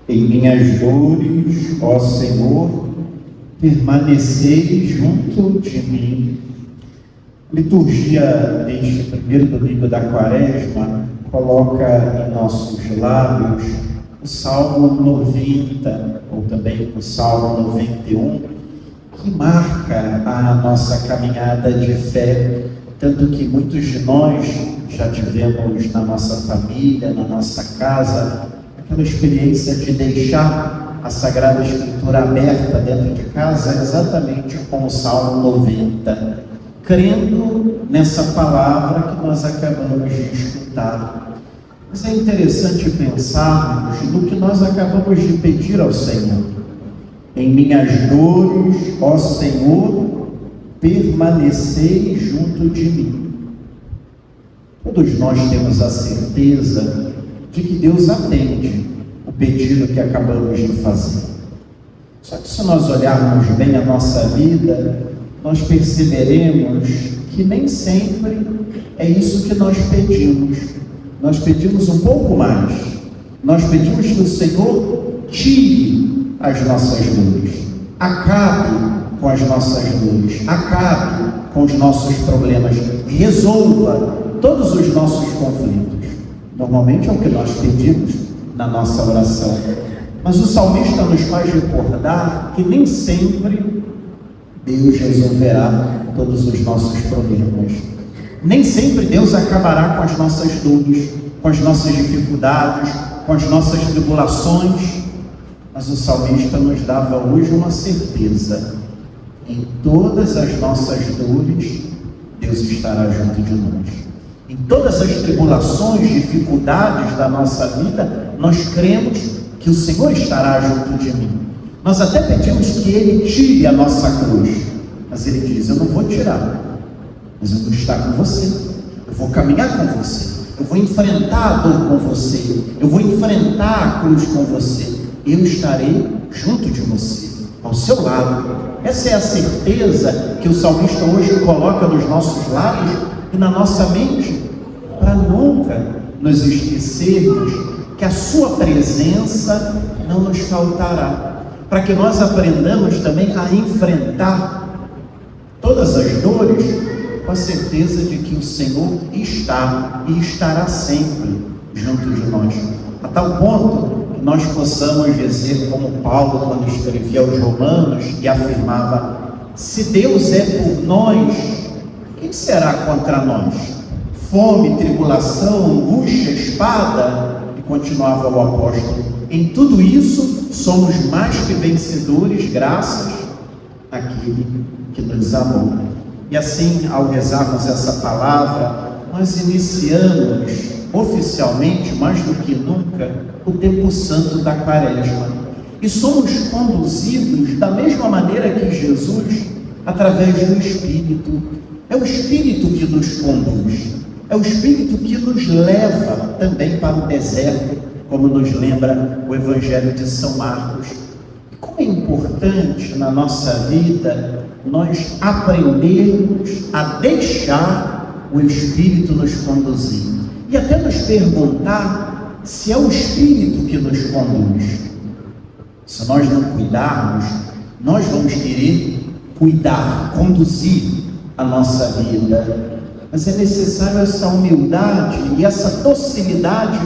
Em minhas dores, ó Senhor, permanecei junto de mim. A liturgia deste primeiro domingo da Quaresma coloca em nossos lábios o Salmo 90, ou também o Salmo 91, que marca a nossa caminhada de fé, tanto que muitos de nós já tivemos na nossa família, na nossa casa, aquela experiência de deixar a Sagrada Escritura aberta dentro de casa, exatamente com o Salmo 90, crendo nessa palavra que nós acabamos de escutar. Mas é interessante pensarmos no que nós acabamos de pedir ao Senhor. Em minhas dores, ó Senhor, permanecei junto de mim. Todos nós temos a certeza de que Deus atende o pedido que acabamos de fazer. Só que se nós olharmos bem a nossa vida, nós perceberemos que nem sempre é isso que nós pedimos. Nós pedimos um pouco mais. Nós pedimos que o Senhor tire as nossas dores, acabe com as nossas dores, acabe com os nossos problemas, resolva todos os nossos conflitos. Normalmente é o que nós pedimos na nossa oração. Mas o salmista nos faz recordar que nem sempre Deus resolverá todos os nossos problemas. Nem sempre Deus acabará com as nossas dores, com as nossas dificuldades, com as nossas tribulações. Mas o salmista nos dava hoje uma certeza: em todas as nossas dores, Deus estará junto de nós. Em todas as tribulações, dificuldades da nossa vida, nós cremos que o Senhor estará junto de mim. Nós até pedimos que Ele tire a nossa cruz, mas Ele diz: eu não vou tirar, mas eu vou estar com você, eu vou caminhar com você, eu vou enfrentar a dor com você, eu vou enfrentar a cruz com você, eu estarei junto de você, ao seu lado. Essa é a certeza que o salmista hoje coloca nos nossos lábios e na nossa mente, para nunca nos esquecermos que a sua presença não nos faltará, para que nós aprendamos também a enfrentar todas as dores com a certeza de que o Senhor está e estará sempre junto de nós, a tal ponto que nós possamos dizer como Paulo, quando escrevia aos Romanos e afirmava: se Deus é por nós, quem será contra nós? Fome, tribulação, angústia, espada. E continuava o apóstolo: em tudo isso somos mais que vencedores, graças àquele que nos amou. E assim, ao rezarmos essa palavra, nós iniciamos oficialmente, mais do que nunca, o tempo santo da Quaresma. E somos conduzidos da mesma maneira que Jesus, através do Espírito. É o Espírito que nos conduz, é o Espírito que nos leva também para o deserto, como nos lembra o Evangelho de São Marcos. E como é importante na nossa vida nós aprendermos a deixar o Espírito nos conduzir, e até nos perguntar se é o Espírito que nos conduz. Se nós não cuidarmos, nós vamos querer cuidar, conduzir a nossa vida. Mas é necessário essa humildade e essa docilidade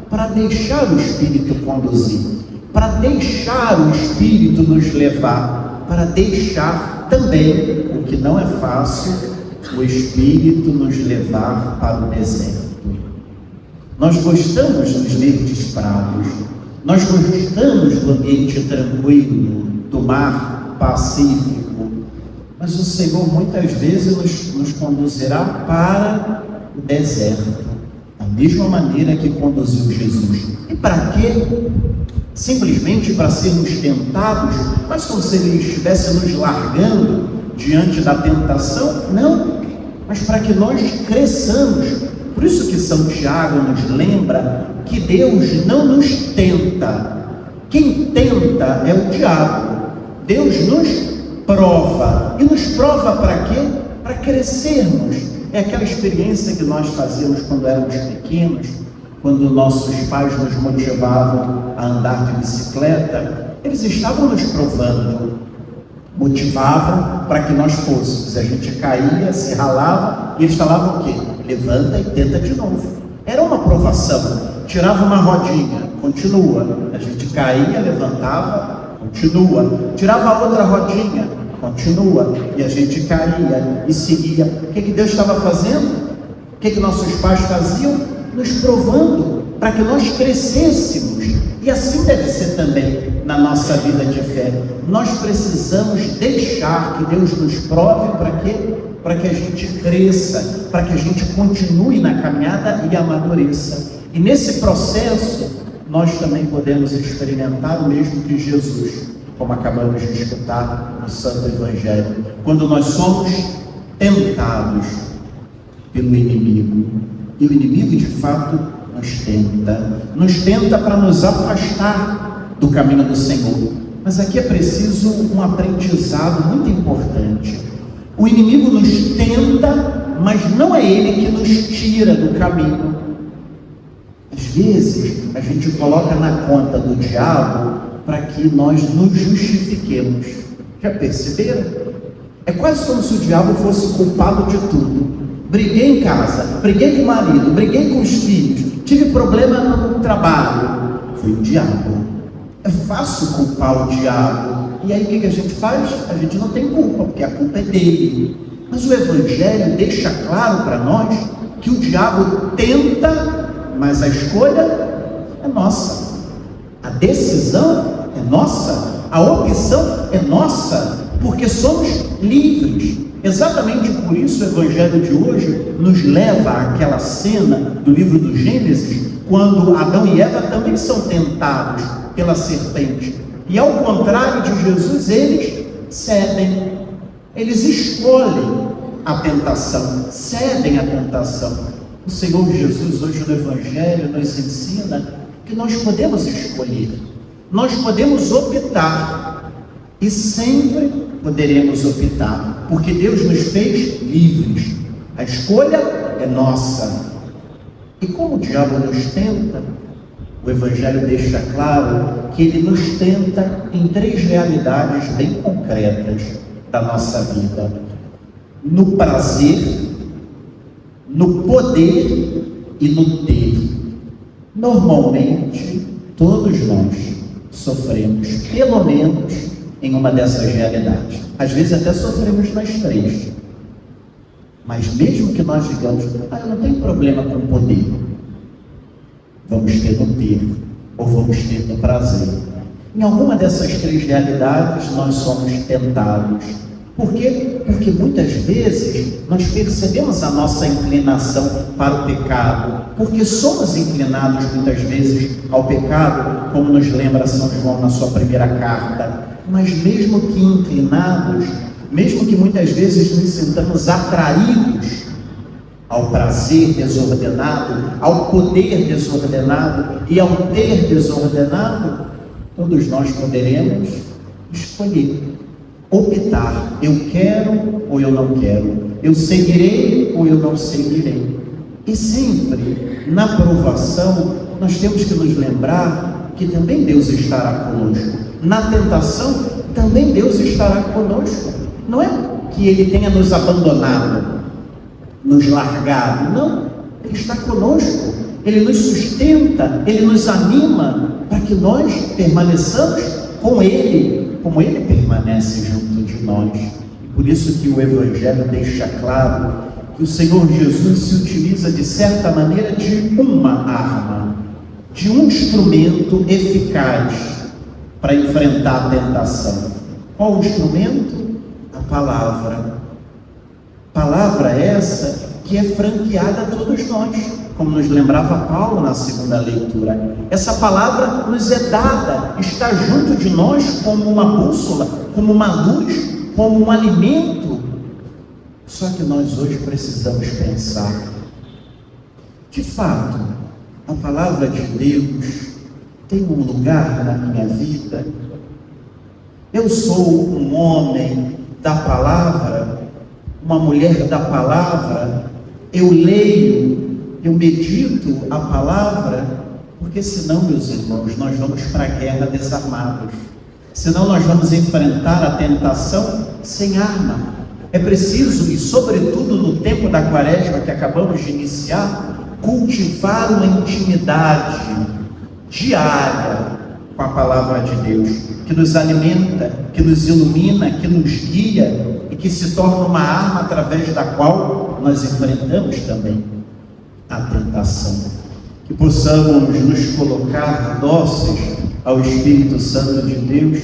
para deixar o Espírito conduzir, para deixar o Espírito nos levar, para deixar também, o que não é fácil, o Espírito nos levar para o deserto. Nós gostamos dos verdes prados, nós gostamos do ambiente tranquilo, do mar pacífico, mas o Senhor muitas vezes nos conduzirá para o deserto, da mesma maneira que conduziu Jesus. E para quê? Simplesmente para sermos tentados, mas como se Ele estivesse nos largando diante da tentação? Não, mas para que nós cresçamos. Por isso que São Tiago nos lembra que Deus não nos tenta. Quem tenta é o diabo. Deus nos prova. E nos prova para quê? Para crescermos. É aquela experiência que nós fazíamos quando éramos pequenos, quando nossos pais nos motivavam a andar de bicicleta, eles estavam nos provando, motivavam para que nós fôssemos. A gente caía, se ralava, e eles falavam o quê? Levanta e tenta de novo. Era uma provação. Tirava uma rodinha, continua. A gente caía, levantava, continua. Tirava outra rodinha, continua. E a gente caía e seguia. O que Deus estava fazendo? O que nossos pais faziam? Nos provando para que nós crescêssemos. E assim deve ser também na nossa vida de fé. Nós precisamos deixar que Deus nos prove para quê? Para que a gente cresça, para que a gente continue na caminhada e amadureça. E nesse processo, nós também podemos experimentar o mesmo que Jesus, como acabamos de escutar no Santo Evangelho, quando nós somos tentados pelo inimigo. E o inimigo, de fato, nos tenta para nos afastar do caminho do Senhor. Mas aqui é preciso um aprendizado muito importante. O inimigo nos tenta, mas não é ele que nos tira do caminho. Às vezes, a gente coloca na conta do diabo para que nós nos justifiquemos. Já perceberam? É quase como se o diabo fosse culpado de tudo. Briguei em casa, briguei com o marido, briguei com os filhos, tive problema no trabalho. Foi o diabo. É fácil culpar o diabo. E aí o que a gente faz? A gente não tem culpa, porque a culpa é dele. Mas o Evangelho deixa claro para nós que o diabo tenta, mas a escolha é nossa. A decisão é nossa. A opção é nossa, porque somos livres. Exatamente por isso o Evangelho de hoje nos leva àquela cena do livro do Gênesis, quando Adão e Eva também são tentados pela serpente. E ao contrário de Jesus, eles cedem. Eles escolhem a tentação, cedem à tentação. O Senhor Jesus hoje no Evangelho nos ensina que nós podemos escolher, nós podemos optar, e sempre poderemos optar, porque Deus nos fez livres. A escolha é nossa. E como o diabo nos tenta, o Evangelho deixa claro que ele nos tenta em três realidades bem concretas da nossa vida: no prazer, no poder e no ter. Normalmente, todos nós sofremos, pelo menos, em uma dessas realidades. Às vezes até sofremos nas três. Mas mesmo que nós digamos, eu não tenho problema com o poder, vamos ter no ter, ou vamos ter no prazer. Em alguma dessas três realidades nós somos tentados. Por quê? Porque muitas vezes nós percebemos a nossa inclinação para o pecado, porque somos inclinados muitas vezes ao pecado, como nos lembra São João na sua primeira carta. Mas mesmo que inclinados, mesmo que muitas vezes nos sintamos atraídos ao prazer desordenado, ao poder desordenado e ao ter desordenado, todos nós poderemos escolher, optar: eu quero ou eu não quero, eu seguirei ou eu não seguirei. E sempre na provação nós temos que nos lembrar que também Deus estará conosco. Na tentação também Deus estará conosco. Não é que Ele tenha nos abandonado, nos largado, não. Ele está conosco, Ele nos sustenta, Ele nos anima para que nós permaneçamos com Ele, como Ele permanece junto de nós. E por isso que o Evangelho deixa claro que o Senhor Jesus se utiliza de certa maneira de uma arma, de um instrumento eficaz para enfrentar a tentação. Qual o instrumento? A palavra. Palavra essa que é franqueada a todos nós, como nos lembrava Paulo na segunda leitura. Essa palavra nos é dada, está junto de nós como uma bússola, como uma luz, como um alimento. Só que nós hoje precisamos pensar: de fato, a palavra de Deus tem um lugar na minha vida? Eu sou um homem da palavra, uma mulher da palavra? Eu leio eu medito a palavra, porque senão, meus irmãos, nós vamos para a guerra desarmados. Senão nós vamos enfrentar a tentação sem arma. É preciso, e sobretudo no tempo da quaresma que acabamos de iniciar, cultivar uma intimidade diária com a palavra de Deus, que nos alimenta, que nos ilumina, que nos guia e que se torna uma arma através da qual nós enfrentamos também a tentação. Que possamos nos colocar dóceis ao Espírito Santo de Deus,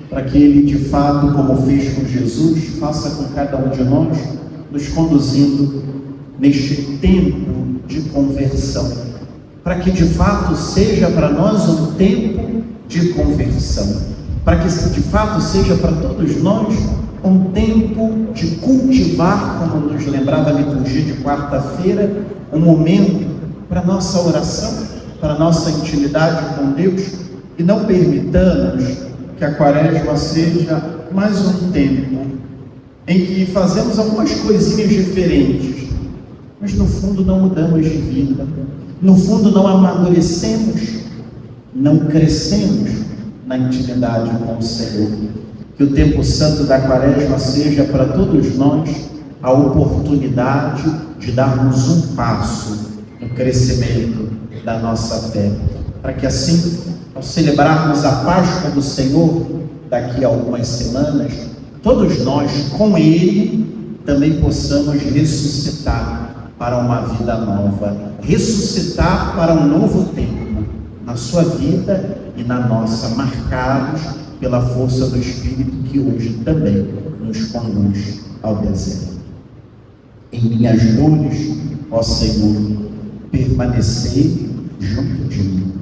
para que Ele, de fato, como fez com Jesus, faça com cada um de nós, nos conduzindo neste tempo de conversão, para que, de fato, seja para nós um tempo de conversão, para que, de fato, seja para todos nós um tempo de cultivar, como nos lembrava a liturgia de quarta-feira, um momento para nossa oração, para nossa intimidade com Deus. E não permitamos que a quaresma seja mais um tempo em que fazemos algumas coisinhas diferentes, mas no fundo não mudamos de vida, no fundo não amadurecemos, não crescemos na intimidade com o Senhor. Que o tempo santo da quaresma seja para todos nós a oportunidade de darmos um passo no crescimento da nossa fé, para que assim, ao celebrarmos a Páscoa do Senhor daqui a algumas semanas, todos nós, com Ele, também possamos ressuscitar para uma vida nova, ressuscitar para um novo tempo, na sua vida e na nossa, marcados pela força do Espírito que hoje também nos conduz ao deserto. Em minhas dores, ó Senhor, permanecei junto de mim.